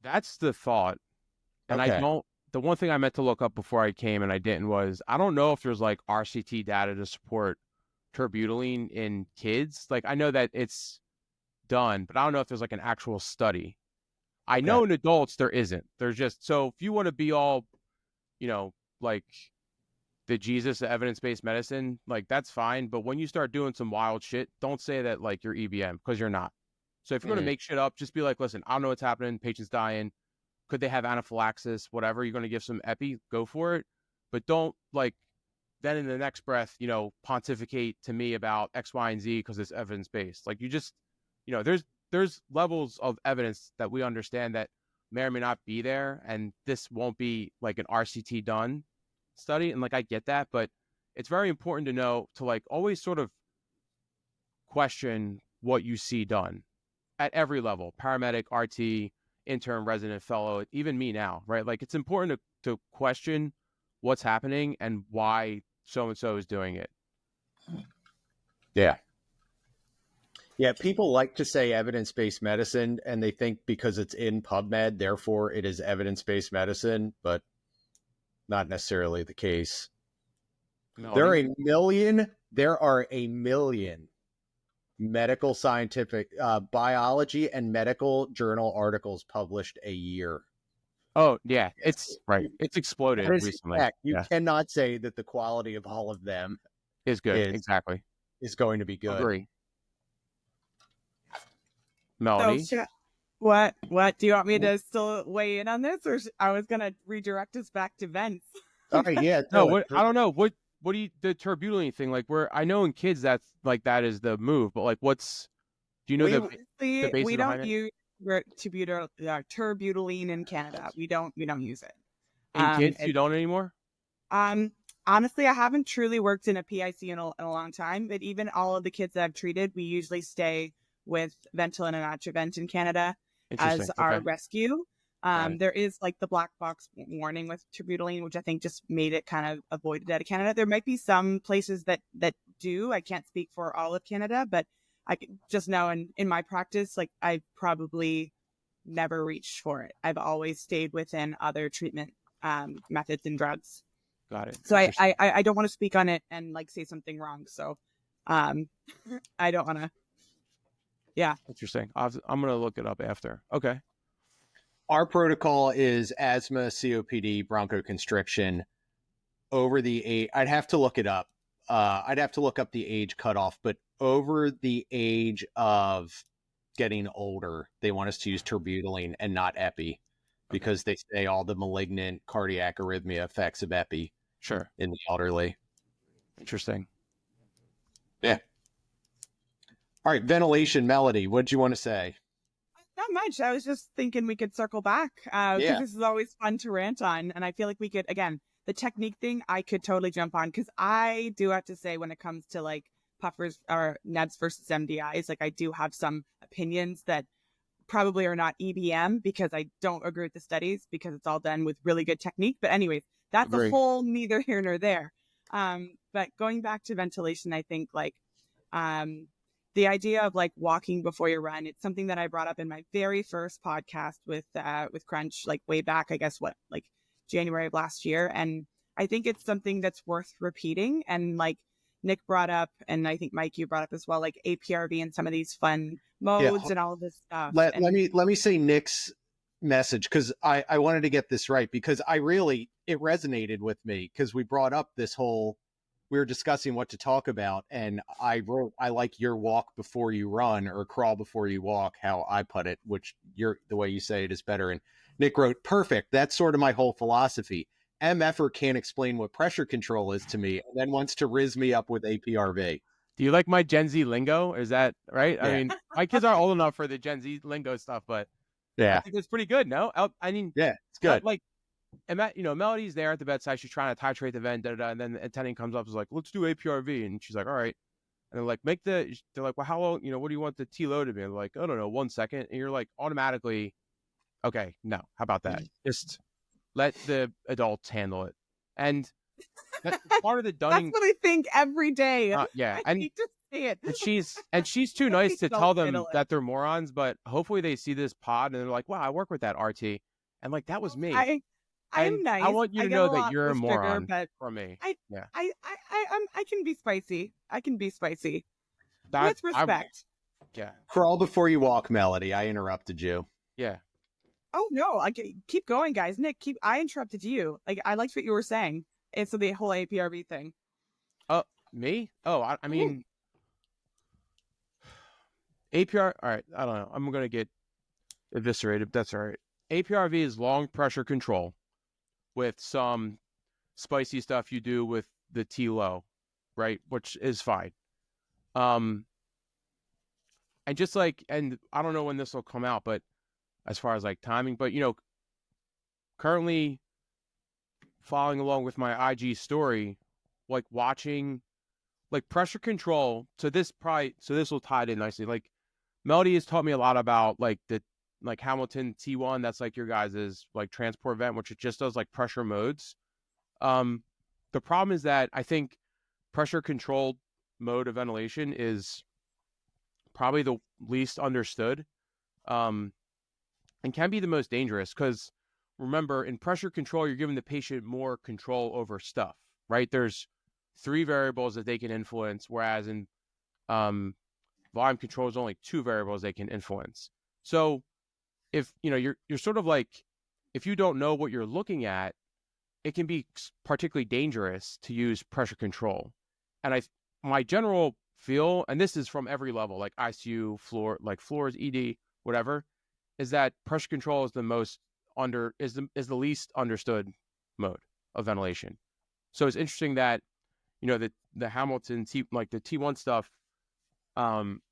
That's the thought. And okay. The one thing I meant to look up before I came and I didn't was, I don't know if there's like RCT data to support Terbutaline in kids. Like I know that it's done, but I don't know if there's like an actual study. I know in adults there isn't. There's just, so if you want to be all, like the Jesus of evidence-based medicine, like that's fine. But when you start doing some wild shit, don't say that like you're EBM, because you're not. So if you're going to make shit up, just be like, listen, I don't know what's happening. Patient's dying. Could they have anaphylaxis? Whatever. You're going to give some epi, go for it. But don't like then in the next breath, pontificate to me about X, Y, and Z because it's evidence-based. Like you just, there's levels of evidence that we understand that may or may not be there. And this won't be like an RCT done study. And like, I get that, but it's very important to know to like always sort of question what you see done at every level, paramedic, RT, intern, resident, fellow, even me now, right? Like it's important to question what's happening and why so-and-so is doing it. Yeah. Yeah, people like to say evidence-based medicine, and they think because it's in PubMed, therefore it is evidence-based medicine, but not necessarily the case. No, There are a million medical scientific biology and medical journal articles published a year. Oh, yeah, it's right. It's exploded recently. You cannot say that the quality of all of them is good. Exactly. Is going to be good. Agree. Melody? So, what? Do you want me to still weigh in on this, or I was going to redirect us back to vents? All right, yeah. No, I don't know. what do you, the terbutaline thing, like where I know in kids that is the move, but like do you know the basis we behind don't it? use terbutaline in Canada. We don't use it. In kids, you It, don't anymore? honestly, I haven't truly worked in a PIC in a long time, but even all of the kids that I've treated, we usually stay with Ventolin and Atrovent in Canada as Interesting. our Okay. rescue. Got it. There is like the black box warning with terbutaline, which I think just made it kind of avoided out of Canada. There might be some places that do. I can't speak for all of Canada, but I just know in my practice, like I've probably never reached for it. I've always stayed within other treatment methods and drugs. Got it. So Interesting. I don't want to speak on it and like say something wrong. So I don't want to. Yeah. Interesting. I'm going to look it up after. Okay. Our protocol is asthma, COPD, bronchoconstriction over the age. I'd have to look it up. I'd have to look up the age cutoff, but over the age of getting older, they want us to use terbutaline and not epi, because they say all the malignant cardiac arrhythmia effects of epi Sure. in the elderly. Interesting. Yeah. All right, ventilation, Melody. What did you want to say? Not much. I was just thinking we could circle back because Yeah. this is always fun to rant on. And I feel like we could, again, the technique thing, I could totally jump on because I do have to say when it comes to like puffers or NEBs versus MDIs, like I do have some opinions that probably are not EBM because I don't agree with the studies because it's all done with really good technique. But anyways, that's Agree. a whole neither here nor there. But going back to ventilation, I think like the idea of like walking before you run, it's something that I brought up in my very first podcast with Crunch, like way back, I guess like January of last year. And I think it's something that's worth repeating. And like Nick brought up, and I think Mike, you brought up as well, like APRV and some of these fun modes and all of this stuff. Let me say Nick's message, because I wanted to get this right, because it resonated with me, because we brought up this whole, we were discussing what to talk about, and I wrote, I like your walk before you run, or crawl before you walk, how I put it, which the way you say it is better. And Nick wrote, perfect. That's sort of my whole philosophy. MFer can't explain what pressure control is to me, and then wants to riz me up with APRV. Do you like my Gen Z lingo? Is that right? Yeah. I mean, my kids aren't old enough for the Gen Z lingo stuff, but Yeah. I think it's pretty good. No, I mean, Yeah, it's good. like, and Melody's there at the bedside. She's trying to titrate the vent, and then the attending comes up and is like, let's do APRV. And she's like, all right. And they're like, they're like, well, how long, what do you want the T low to be? And they're like, I don't know, 1 second. And you're like, automatically, okay, no, how about that? Just let the adults handle it. And that's part of the Dunning. That's what I think every day. Yeah. I need to say it. And she's too nice to tell them handle it. that they're morons, but hopefully they see this pod and they're like, wow, I work with that RT. And like, that was me. I'm nice. I want you to know that you're a moron but from me. I can be spicy. I can be spicy. That's with respect. Yeah. Crawl before you walk, Melody. I interrupted you. Yeah. Oh no! Keep going, guys. Nick, I interrupted you. Like I liked what you were saying. It's the whole APRV thing. Oh, me? Oh, I mean, APR. All right. I don't know. I'm gonna get eviscerated. That's all right. APRV is long pressure control with some spicy stuff you do with the T low, right? Which is fine. And just like, and I don't know when this will come out, but as far as like timing, but currently following along with my IG story, like watching like pressure control. So this will tie it in nicely. Like Melody has taught me a lot about like the Hamilton T1. That's like your guys's like transport vent, which it just does like pressure modes. The problem is that I think pressure controlled mode of ventilation is probably the least understood, and can be the most dangerous, because remember, in pressure control, you're giving the patient more control over stuff, right? There's 3 variables that they can influence, whereas in volume control is only 2 variables they can influence. So if you're sort of like, if you don't know what you're looking at, it can be particularly dangerous to use pressure control. And my general feel, and this is from every level, like ICU, floor, like floors, ED, whatever, is that pressure control is the least understood mode of ventilation. So it's interesting that the Hamilton like the T1 stuff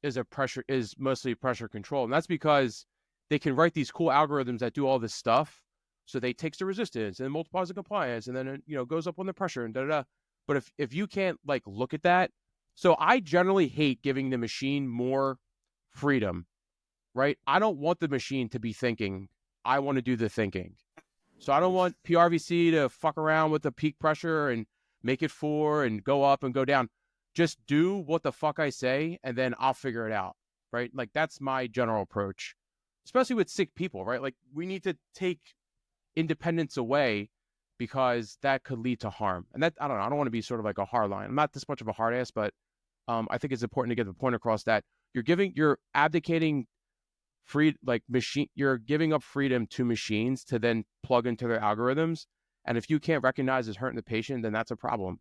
is mostly pressure control. And that's because they can write these cool algorithms that do all this stuff. So they takes the resistance and multiplies the compliance, and then it goes up on the pressure and da da da. But if you can't like look at that, so I generally hate giving the machine more freedom, right? I don't want the machine to be thinking. I want to do the thinking. So I don't want PRVC to fuck around with the peak pressure and make it 4 and go up and go down. Just do what the fuck I say, and then I'll figure it out, right? Like that's my general approach, especially with sick people, right? Like we need to take independence away because that could lead to harm. And that, I don't know, I don't want to be sort of like a hard line. I'm not this much of a hard ass, but I think it's important to get the point across that you're abdicating you're giving up freedom to machines to then plug into their algorithms. And if you can't recognize it's hurting the patient, then that's a problem.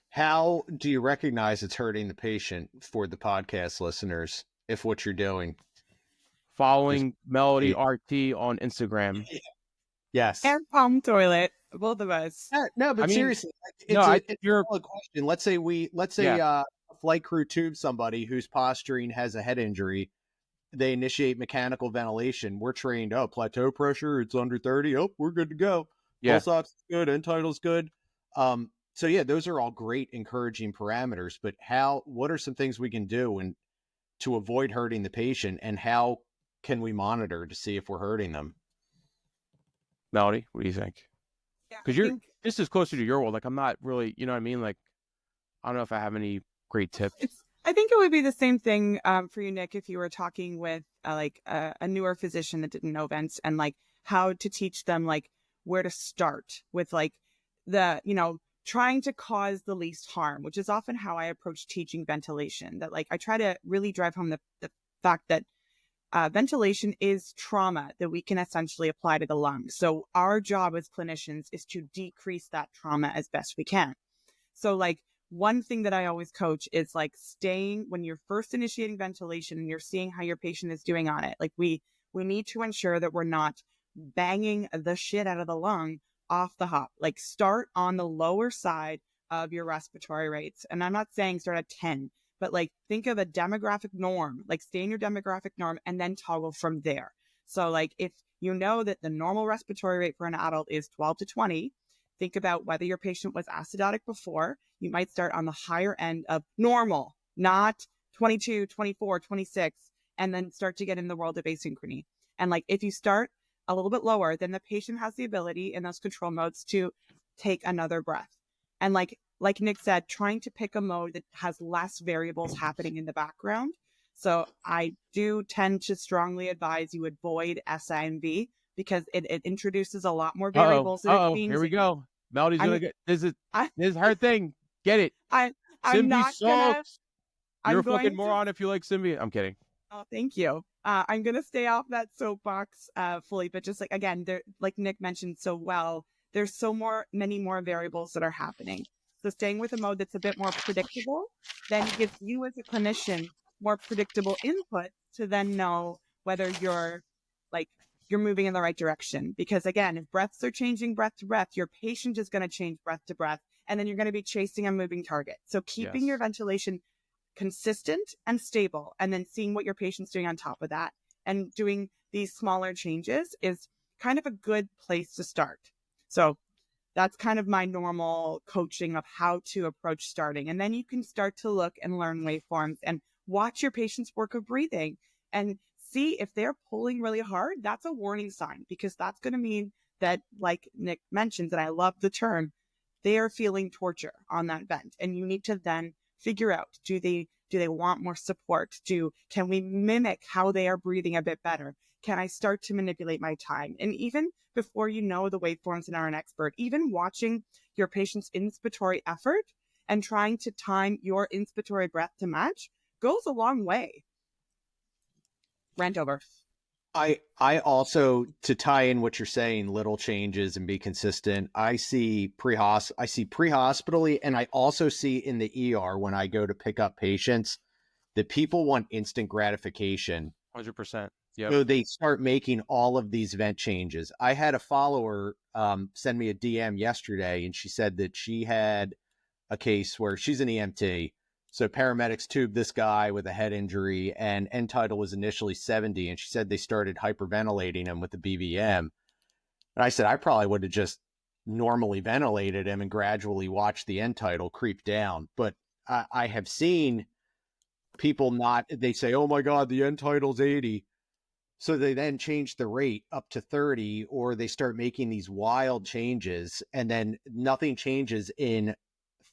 How do you recognize it's hurting the patient for the podcast listeners if what you're doing? Following Melody RT on Instagram. Yes. And Palm Toilet, both of us. No, but I mean, seriously, it's no, a valid question. Let's say a flight crew tubes somebody who's posturing, has a head injury. They initiate mechanical ventilation. We're trained, plateau pressure, it's under 30. Oh, we're good to go. Yeah. Pulse ox is good, end title's good. So yeah, those are all great encouraging parameters, but what are some things we can do to avoid hurting the patient, and how can we monitor to see if we're hurting them? Melody, what do you think? Yeah, Because this is closer to your world. Like I'm not really, you know what I mean? Like I don't know if I have any great tips. I think it would be the same thing for you, Nick, if you were talking with a newer physician that didn't know vents, and like how to teach them like where to start with like the, trying to cause the least harm, which is often how I approach teaching ventilation. That like I try to really drive home the fact that ventilation is trauma that we can essentially apply to the lungs. So our job as clinicians is to decrease that trauma as best we can. So like one thing that I always coach is like staying when you're first initiating ventilation and you're seeing how your patient is doing on it. Like we need to ensure that we're not banging the shit out of the lung off the hop. Like start on the lower side of your respiratory rates. And I'm not saying start at 10, but like think of a demographic norm, like stay in your demographic norm and then toggle from there. So like if you know that the normal respiratory rate for an adult is 12 to 20, think about whether your patient was acidotic before. You might start on the higher end of normal, not 22, 24, 26, and then start to get in the world of asynchrony. And like if you start a little bit lower, then the patient has the ability in those control modes to take another breath. And like Nick said, trying to pick a mode that has less variables happening in the background. So I do tend to strongly advise you avoid SIMV because it introduces a lot more variables. Here we go. Melody's gonna get this is her thing. Get it. I'm Symbi not gonna. You're a fucking moron if you like Symbi. I'm kidding. Oh, thank you. I'm gonna stay off that soapbox fully, but just like again, there, like Nick mentioned so well, there's many more variables that are happening. So staying with a mode that's a bit more predictable then gives you as a clinician more predictable input to then know whether you're moving in the right direction. Because again, if breaths are changing breath to breath, your patient is going to change breath to breath, and then you're going to be chasing a moving target. So keeping your ventilation consistent and stable, and then seeing what your patient's doing on top of that, and doing these smaller changes is kind of a good place to start. So that's kind of my normal coaching of how to approach starting. And then you can start to look and learn waveforms and watch your patient's work of breathing and see if they're pulling really hard. That's a warning sign, because that's going to mean that, like Nick mentions, and I love the term, they are feeling torture on that vent. And you need to then figure out, do they want more support? Can we mimic how they are breathing a bit better? Can I start to manipulate my time? And even before you know the waveforms and are an expert, even watching your patient's inspiratory effort and trying to time your inspiratory breath to match goes a long way. Rant over. I also, to tie in what you're saying, little changes and be consistent. I see pre-hospitally, and I also see in the ER when I go to pick up patients that people want instant gratification. 100%. Yep. So they start making all of these vent changes. I had a follower send me a DM yesterday, and she said that she had a case where she's an EMT. So paramedics tubed this guy with a head injury, and end tidal was initially 70. And she said they started hyperventilating him with the BVM. And I said, I probably would have just normally ventilated him and gradually watched the end tidal creep down. But I have seen people they say, oh my God, the end tidal's 80. So they then change the rate up to 30, or they start making these wild changes, and then nothing changes in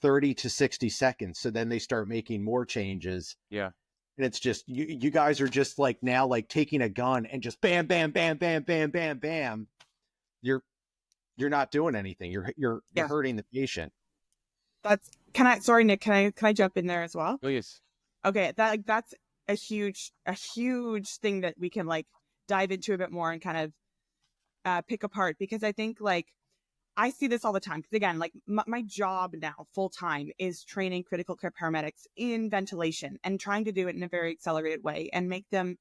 30 to 60 seconds. So then they start making more changes. Yeah. And it's just, you guys are just like now, like taking a gun and just bam, bam, bam, bam, bam, bam, bam. You're not doing anything. You're hurting the patient. Sorry, Nick, can I jump in there as well? Please. Okay. That's a huge thing that we can like dive into a bit more and kind of pick apart, because I think like I see this all the time. Because again, like my job now full time is training critical care paramedics in ventilation and trying to do it in a very accelerated way and make them,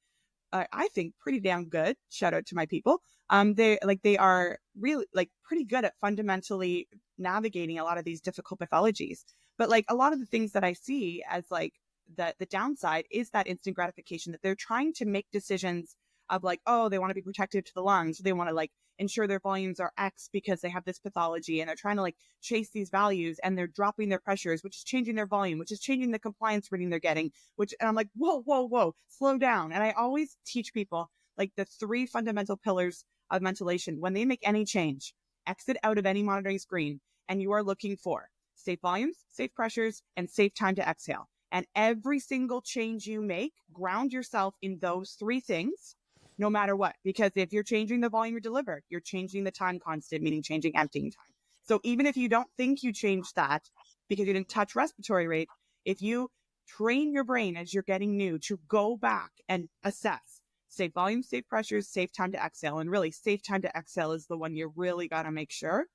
I think, pretty damn good. Shout out to my people. They are really like pretty good at fundamentally navigating a lot of these difficult pathologies. But like a lot of the things that I see as like the downside is that instant gratification, that they're trying to make decisions of like, oh, they want to be protective to the lungs. They want to like ensure their volumes are X because they have this pathology, and they're trying to like chase these values, and they're dropping their pressures, which is changing their volume, which is changing the compliance reading they're getting, and I'm like, whoa, slow down. And I always teach people like the 3 fundamental pillars of ventilation. When they make any change, exit out of any monitoring screen, and you are looking for safe volumes, safe pressures, and safe time to exhale. And every single change you make, ground yourself in those 3 things, no matter what. Because if you're changing the volume you deliver, you're changing the time constant, meaning changing emptying time. So even if you don't think you changed that because you didn't touch respiratory rate, if you train your brain as you're getting new to go back and assess safe volume, safe pressures, safe time to exhale, and really safe time to exhale is the one you really got to make sure,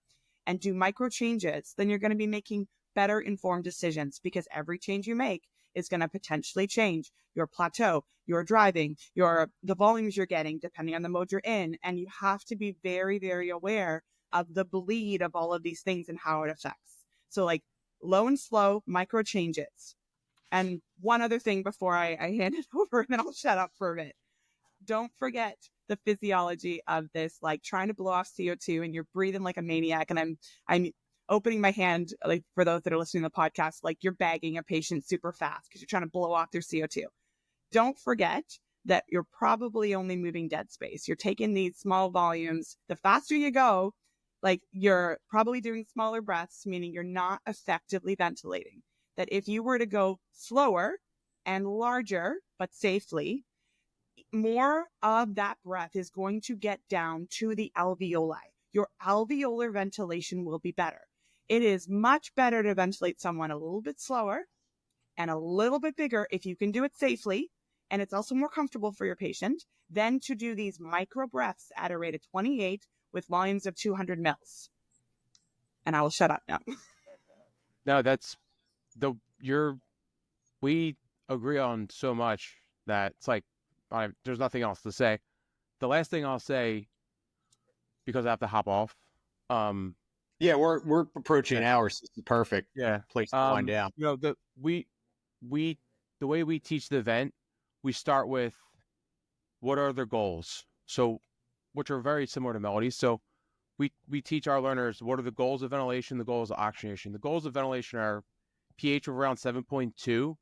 and do micro changes, then you're going to be making better informed decisions, because every change you make is going to potentially change your plateau, your driving, the volumes you're getting, depending on the mode you're in. And you have to be very, very aware of the bleed of all of these things and how it affects. So like low and slow micro changes. And one other thing before I hand it over, and then I'll shut up for a bit. Don't forget the physiology of this, like trying to blow off CO2 and you're breathing like a maniac. And I'm opening my hand, like for those that are listening to the podcast, like you're bagging a patient super fast because you're trying to blow off their CO2. Don't forget that you're probably only moving dead space. You're taking these small volumes. The faster you go, like you're probably doing smaller breaths, meaning you're not effectively ventilating. That if you were to go slower and larger, but safely, more of that breath is going to get down to the alveoli. Your alveolar ventilation will be better. It is much better to ventilate someone a little bit slower and a little bit bigger if you can do it safely, and it's also more comfortable for your patient, than to do these micro breaths at a rate of 28 with volumes of 200 mils. And I will shut up now. No, we agree on so much that it's like, there's nothing else to say. The last thing I'll say, because I have to hop off. Yeah, we're approaching hours. This is perfect. Yeah, place to wind down. You know, the way we teach the vent, we start with what are their goals. So, which are very similar to Melody. So, we teach our learners what are the goals of ventilation, the goals of oxygenation. The goals of ventilation are pH of around 7.2,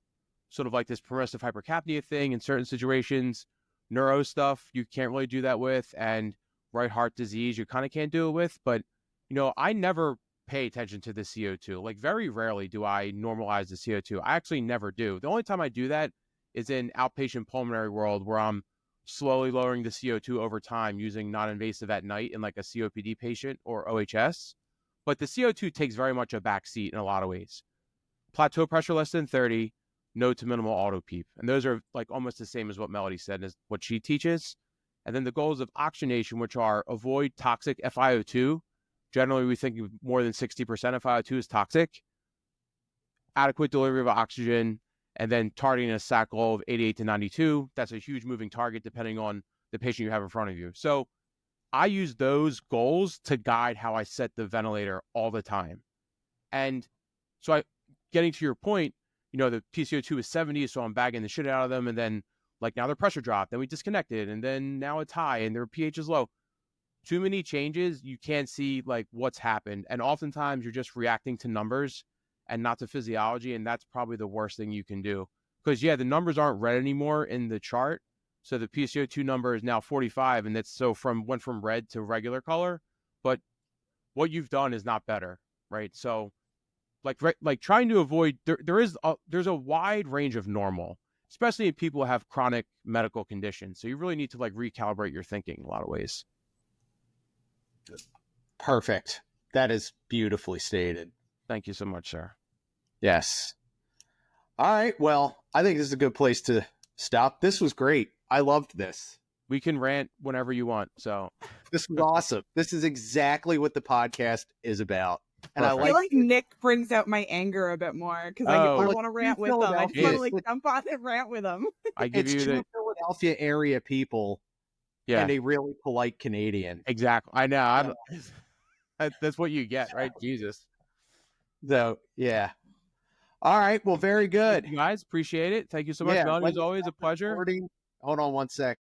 sort of like this permissive hypercapnia thing in certain situations. Neuro stuff you can't really do that with, and right heart disease you kind of can't do it with. But you know, I never pay attention to the CO2. Like very rarely do I normalize the CO2. I actually never do. The only time I do that is in outpatient pulmonary world, where I'm slowly lowering the CO2 over time using non-invasive at night in like a COPD patient or OHS. But the CO2 takes very much a back seat in a lot of ways. Plateau pressure less than 30, no to minimal auto PEEP. And those are like almost the same as what Melody said, as what she teaches. And then the goals of oxygenation, which are avoid toxic FiO2. Generally, we think more than 60% of FiO2 is toxic. Adequate delivery of oxygen, and then targeting a SAC goal of 88 to 92. That's a huge moving target depending on the patient you have in front of you. So I use those goals to guide how I set the ventilator all the time. And so getting to your point, the PCO2 is 70, so I'm bagging the shit out of them. And then like now their pressure dropped, then we disconnected, and then now it's high and their pH is low. Too many changes, you can't see like what's happened. And oftentimes you're just reacting to numbers and not to physiology. And that's probably the worst thing you can do. Because the numbers aren't red anymore in the chart. So the PCO2 number is now 45, and that's went from red to regular color. But what you've done is not better, right? So like trying to avoid, there's a wide range of normal, especially if people have chronic medical conditions. So you really need to like recalibrate your thinking in a lot of ways. Perfect. That is beautifully stated. Thank you so much, sir. Yes. All right. Well, I think this is a good place to stop. This was great. I loved this. We can rant whenever you want. So this was awesome. This is exactly what the podcast is about. And I feel like Nick brings out my anger a bit more because I want to rant with them. I just want to like jump on and rant with them. It's true Philadelphia area people. Yeah. And a really polite Canadian. Exactly. I know. That's what you get, right? Jesus. So, yeah. All right. Well, very good. Thank you guys, appreciate it. Thank you so much, Melanie. As always, a pleasure. Hold on one sec.